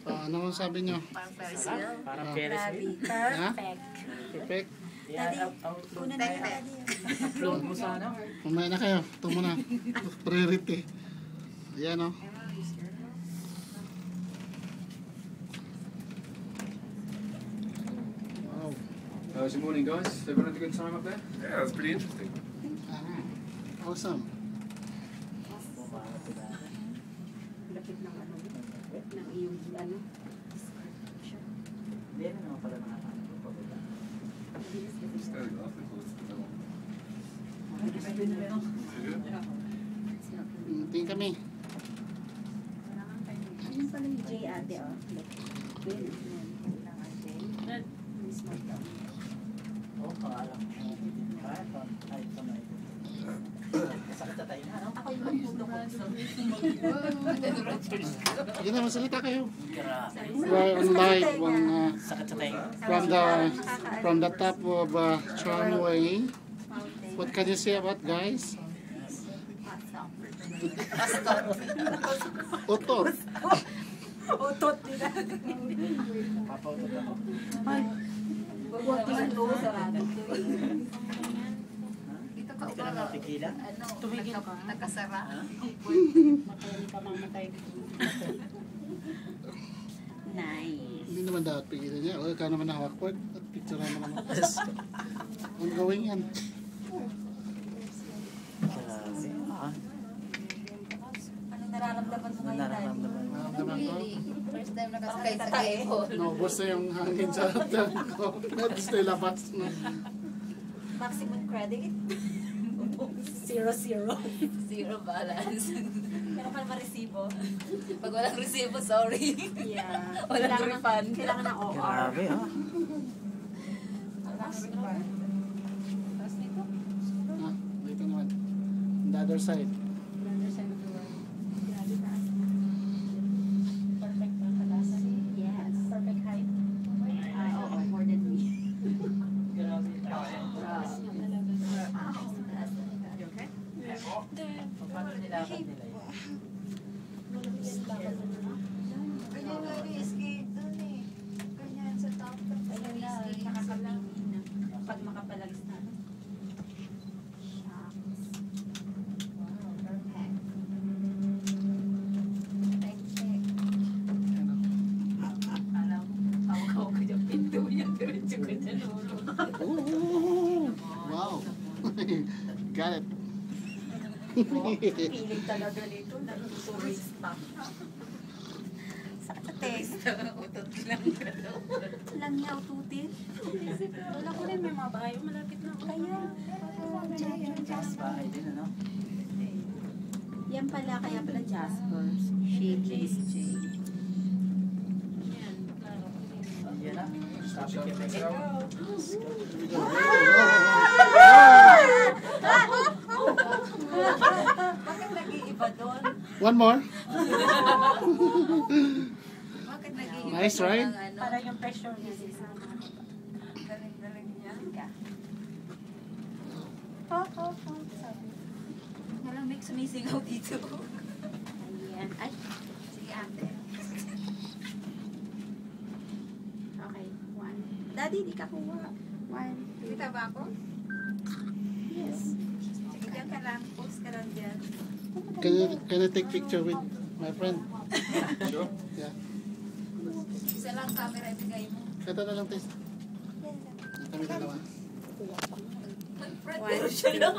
Ano ang sabi nyo? Parang Ferris wheel. Parang Ferris wheel. Perfect. Perfect? Daddy, una na yung daddy. Upload mo sana. Mamaya na kayo. Ito muna. Priority. Ayan o. Wow. How's your morning, guys? Everyone had a good time up there? Yeah, it's pretty interesting. Awesome. Lapit ng ano. Ng iyong ano. Hindi na naman pala nakakaano yung pababa. Static obstacles. Tingin kami. Ano pala yung J ate, oh? Oo, pangalang. Ay, kamay. Sakit na tayo na, no? Ako yung magpulo ko. Sige na, masalita kayo. Grabe. We're on live Sakit sa tayo. from the top of Tramway. What can you say about guys? Otot. Utot nila. Papautot ako. Buti yung loob sarado. Ito ka Hindi ka na mapigilan. Ano? Tumigil ka. Nakasara. Nice. Hindi naman dapat pigilan niya. O, ikaw naman na-awkward. At picture naman naman. Ongoing yan. Grabe. Ano nararamdaman mo Ano ngayon, daddy? nararamdaman mo? Naramdaman ko. First time nakasakay sa cable. Naubos na yung hangin sa hagdan ko. Tapos nilabas na. Maximum credit? 0-0. Zero balance. Meron ka naman resibo. Pag walang resibo, sorry. Yeah. Walang refund. Kailangan ng OR. Grabe, ha? Walang refund. Tapos nito? Ah, dito naman. On the other side. Another side of the world. Grabe na. Perfect na kalasan. Yes. Perfect height. Oo, more than me. Grabe. You okay? Paano nilakad nila yun? Ganyan nga yung escape dun eh. Ganyan sa top. Ayun na, nakakapingin na. Pag makapalagis na. Shucks. Wow, perfect. Perfect. Ano? Alam mo, tawa ko yung pinto yan. Diretso ko dyan ulo. Ooh, wow. Got it. Piling talaga nito. Turista. Sakit sa taste. Utot lang ka daw. Lang niya ututin. Wala ko rin may mga bahay. Malapit na. Kaya, Bahay din, ano? yan pala, kaya pala Jaspers. Shameless J. Yan, klaro. Yan na. Sabi kay Mega. Bakit nag-iiba doon? One more. Bakit nag-iiba? Nice, right? ng ano? Para yung pressure niya sa Galing-galing niya. Sabi. Malamig sumisigaw dito. Ayan. Ay, Sige ate. okay. 1. Daddy, di ka kuha. 1, Kita ba ako? yes. Sige dyan ka lang. Post ka lang dyan. Can I take picture with my friend? Sure. Yeah. Isa lang camera ibigay mo. Ito na lang, Tess. Kami dalawa. Mag-front siya lang.